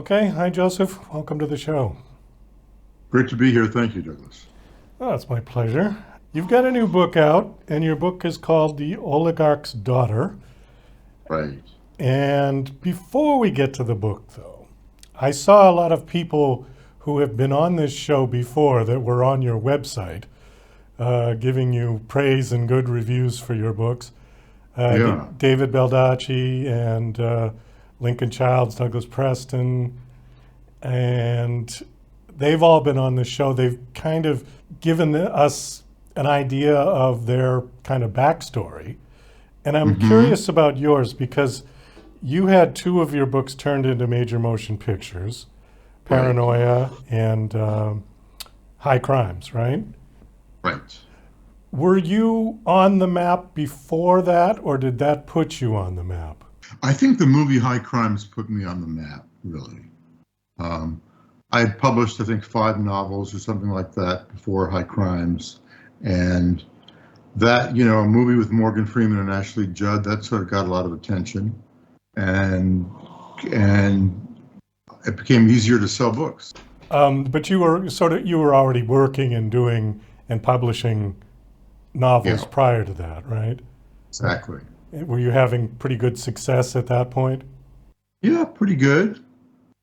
Okay, hi Joseph. Welcome to the show. Great to be here. Thank you, Douglas. Oh, it's my pleasure. You've got a new book out, and your book is called The Oligarch's Daughter. Right. And before we get to the book, though, I saw a lot of people who have been on this show before that were on your website giving you praise and good reviews for your books. Yeah. David Baldacci and Lincoln Childs, Douglas Preston, and they've all been on the show. They've kind of given us an idea of their kind of backstory. And I'm hmm curious about yours because you had two of your books turned into major motion pictures, Right. Paranoia and High Crimes, right? Right. Were you on the map before that, or did that put you on the map? I think the movie High Crimes put me on the map, really. Um, I had published, I think, 5 novels or something like that before High Crimes. And that, a movie with Morgan Freeman and Ashley Judd, that sort of got a lot of attention. And it became easier to sell books. But you were already working and doing and publishing novels Yeah, prior to that, right? exactly. Were you having pretty good success at that point? Yeah, pretty good.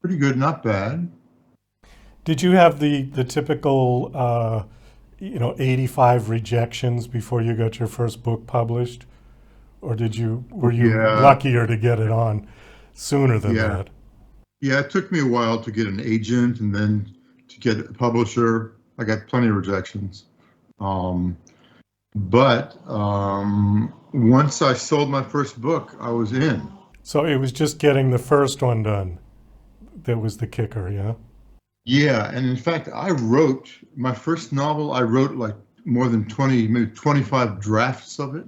Pretty good, not bad. Did you have the typical 85 rejections before you got your first book published, or were you Yeah, luckier to get it on sooner than yeah. that? Yeah, it took me a while to get an agent and then to get a publisher. I got plenty of rejections. Um, but once I sold my first book, I was in. So it was just getting the first one done that was the kicker, yeah? Yeah, and in fact, I wrote my first novel, I wrote like more than 20, maybe 25 drafts of it.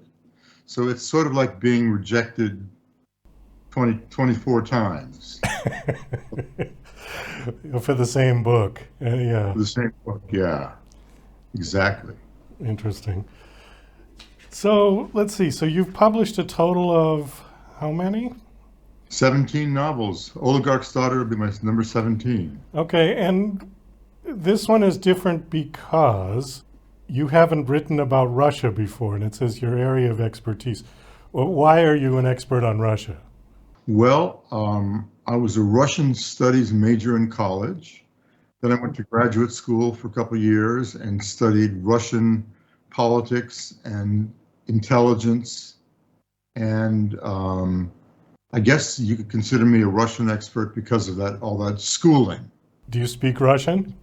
So it's sort of like being rejected 24 times For the same book. Yeah, for the same book. Yeah, exactly. interesting. So let's see. So you've published a total of how many? 17 novels. Oligarch's Daughter will be my number 17. Okay, and this one is different because you haven't written about Russia before, and it says your area of expertise. Well, why are you an expert on Russia? Well, I was a Russian studies major in college. Then I went to graduate school for a couple of years and studied Russian politics and intelligence. And I guess you could consider me a Russian expert because of that, all that schooling. Do you speak Russian?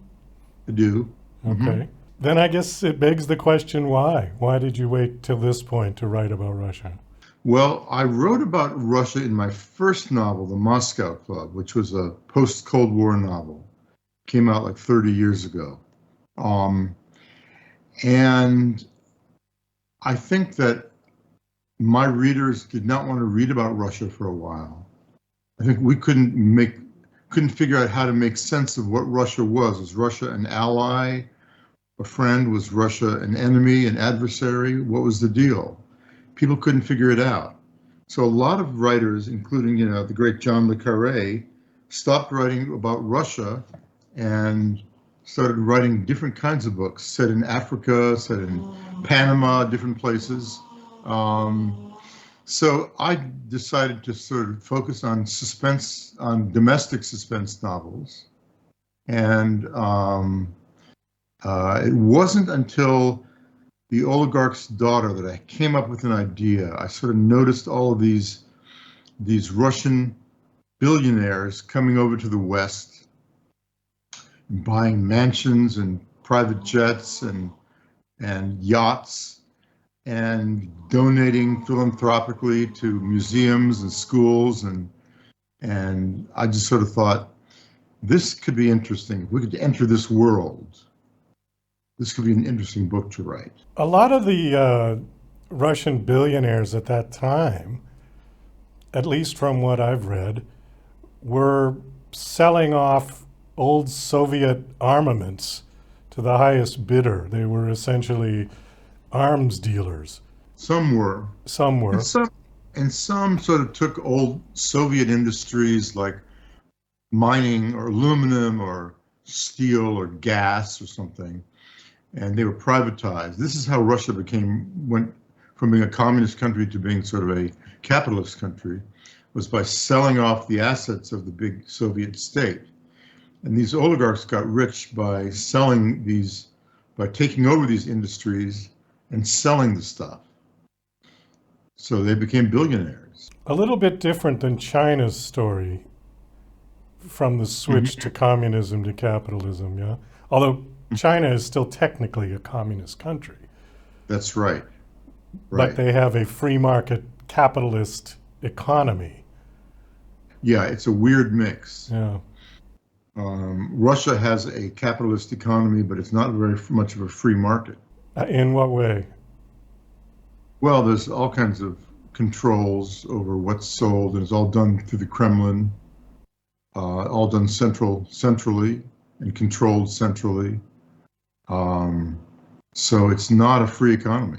I do. hmm Okay. Then I guess it begs the question why? Why did you wait till this point to write about Russia? Well, I wrote about Russia in my first novel, The Moscow Club, which was a post-Cold War novel. Came out like 30 years ago. Um, and I think that my readers did not want to read about Russia for a while. I think we couldn't figure out how to make sense of what Russia was. Was Russia an ally, a friend? Was Russia an enemy, an adversary? What was the deal? People couldn't figure it out. So a lot of writers, including the great John le Carré, stopped writing about Russia and started writing different kinds of books set in Africa, set in Panama, different places. Um, so I decided to sort of focus on suspense, on domestic suspense novels. And it wasn't until The Oligarch's Daughter that I came up with an idea. I sort of noticed all of these Russian billionaires coming over to the West, buying mansions and private jets and yachts and donating philanthropically to museums and schools and I just sort of thought this could be interesting. If we could enter this world, this could be an interesting book to write. A lot of the Russian billionaires at that time, at least from what I've read, were selling off old Soviet armaments to the highest bidder. They were essentially arms dealers. Some were, Some and were. some sort of took old Soviet industries like mining or aluminum or steel or gas or something, and they were privatized. This is how Russia went from being a communist country to being sort of a capitalist country, was by selling off the assets of the big Soviet state. And these oligarchs got rich by by taking over these industries and selling the stuff. So they became billionaires. A little bit different than China's story from the switch to communism to capitalism, yeah? Although China is still technically a communist country. That's right. But they have a free market capitalist economy. Yeah, it's a weird mix. Yeah. Russia has a capitalist economy, but it's not very much of a free market. In what way? Well, there's all kinds of controls over what's sold, and it's all done through the Kremlin, all done centrally and controlled centrally. So it's not a free economy.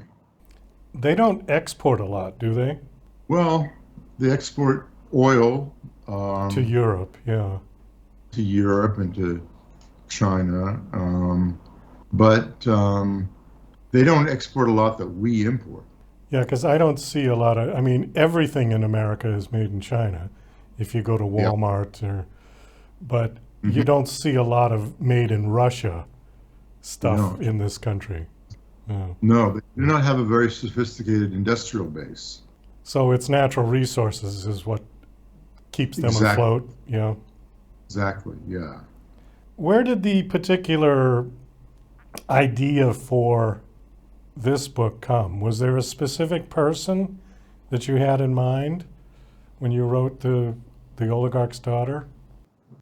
They don't export a lot, do they? Well, they export oil to Europe, yeah. To Europe and to China, but they don't export a lot that we import. Yeah, because I don't see a lot of, I mean, everything in America is made in China if you go to Walmart, but you don't see a lot of made in Russia stuff in this country. No. No, they do not have a very sophisticated industrial base. So it's natural resources is what keeps them afloat, yeah. Exactly, yeah. Where did the particular idea for this book come? Was there a specific person that you had in mind when you wrote the Oligarch's Daughter?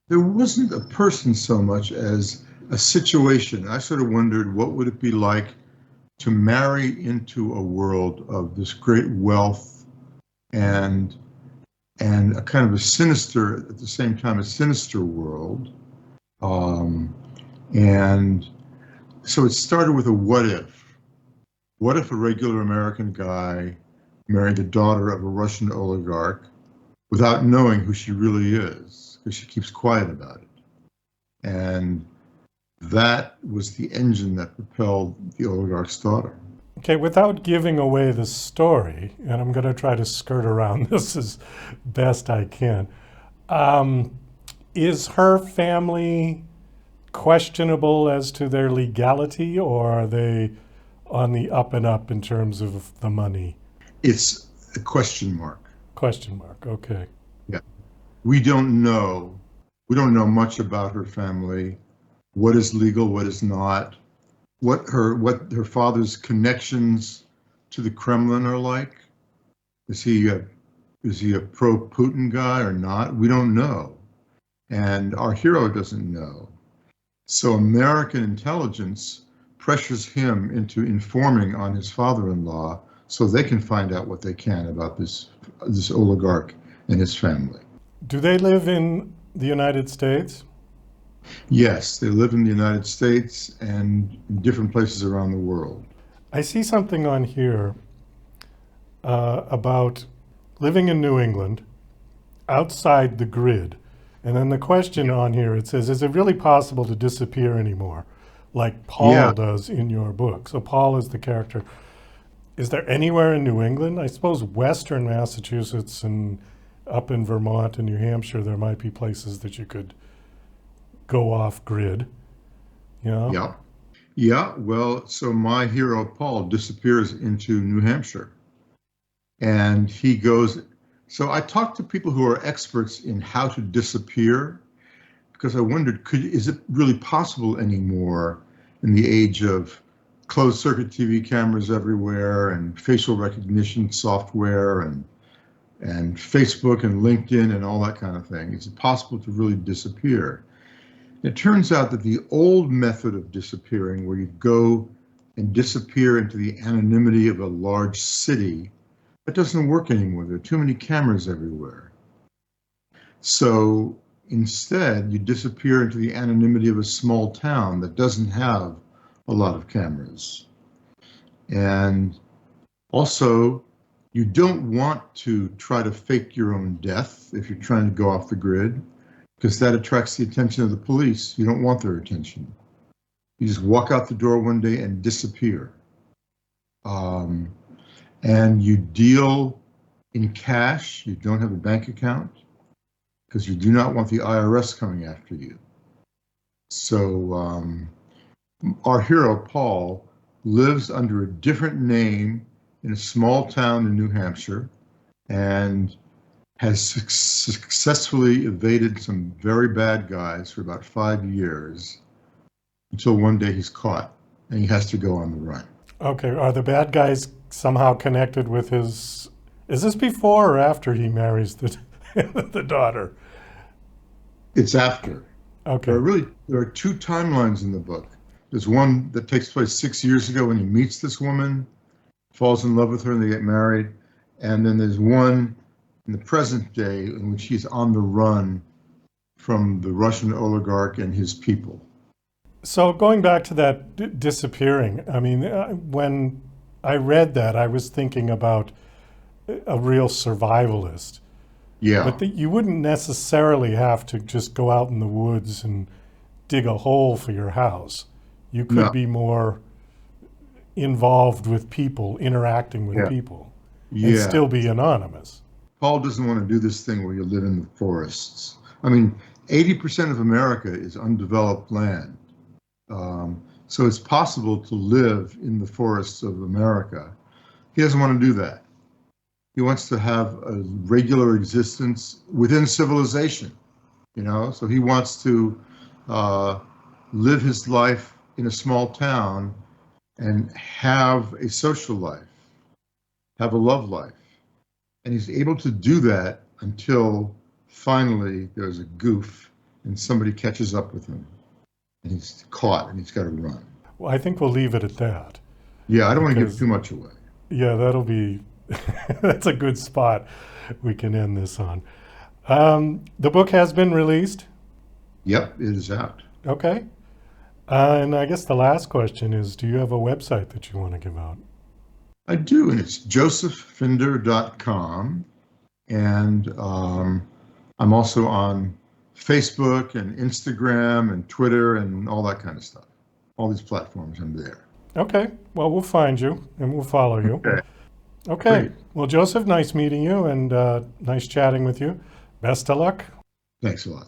There wasn't a person so much as a situation. I sort of wondered what would it be like to marry into a world of this great wealth and a kind of a sinister, at the same time, a sinister world. And so it started with a what if. What if a regular American guy married the daughter of a Russian oligarch without knowing who she really is, because she keeps quiet about it? And that was the engine that propelled The Oligarch's Daughter. Okay, without giving away the story, and I'm going to try to skirt around this as best I can, is her family questionable as to their legality, or are they on the up and up in terms of the money? It's a question mark. Question mark, okay. Yeah. We don't know much about her family, what is legal, what is not, what her father's connections to the Kremlin are like. Is he a pro-Putin guy or not? We don't know. And our hero doesn't know. So American intelligence pressures him into informing on his father-in-law so they can find out what they can about this oligarch and his family. Do they live in the United States? Yes, they live in the United States and in different places around the world. I see something on here about living in New England, outside the grid. And then the question on here, it says, is it really possible to disappear anymore, like Paul does in your book? So Paul is the character. Is there anywhere in New England? I suppose Western Massachusetts and up in Vermont and New Hampshire, there might be places that you could go off grid, you know? Yeah. Yeah, well, so my hero, Paul, disappears into New Hampshire. And he goes, so I talked to people who are experts in how to disappear, because I wondered, is it really possible anymore in the age of closed circuit TV cameras everywhere and facial recognition software and Facebook and LinkedIn and all that kind of thing? Is it possible to really disappear? It turns out that the old method of disappearing, where you go and disappear into the anonymity of a large city, that doesn't work anymore. There are too many cameras everywhere. So instead, you disappear into the anonymity of a small town that doesn't have a lot of cameras. And also, you don't want to try to fake your own death if you're trying to go off the grid. because that attracts the attention of the police. You don't want their attention. You just walk out the door one day and disappear. And you deal in cash. You don't have a bank account because you do not want the IRS coming after you. So our hero, Paul, lives under a different name in a small town in New Hampshire and has successfully evaded some very bad guys for about 5 years until one day he's caught and he has to go on the run. Okay, are the bad guys somehow connected with his... Is this before or after he marries the the daughter? It's after. Okay. There are two timelines in the book. There's one that takes place 6 years ago when he meets this woman, falls in love with her, and they get married. And then there's one in the present day in which he's on the run from the Russian oligarch and his people. So going back to that disappearing, I mean, when I read that, I was thinking about a real survivalist. Yeah. But you wouldn't necessarily have to just go out in the woods and dig a hole for your house. You could be more involved with people, interacting with people, and still be anonymous. Paul doesn't want to do this thing where you live in the forests. I mean, 80% of America is undeveloped land. So it's possible to live in the forests of America. He doesn't want to do that. He wants to have a regular existence within civilization, you know? So he wants to live his life in a small town and have a social life, have a love life. And he's able to do that until finally there's a goof and somebody catches up with him. And he's caught and he's got to run. Well, I think we'll leave it at that. Yeah, I don't want to give too much away. Yeah, that'll be, that's a good spot we can end this on. The book has been released? Yep, it is out. Okay. And I guess the last question is, do you have a website that you want to give out? I do, and it's josephfinder.com. And I'm also on Facebook and Instagram and Twitter and all that kind of stuff. All these platforms, I'm there. Okay. Well, we'll find you and we'll follow you. Okay. Great. Well, Joseph, nice meeting you and nice chatting with you. Best of luck. Thanks a lot.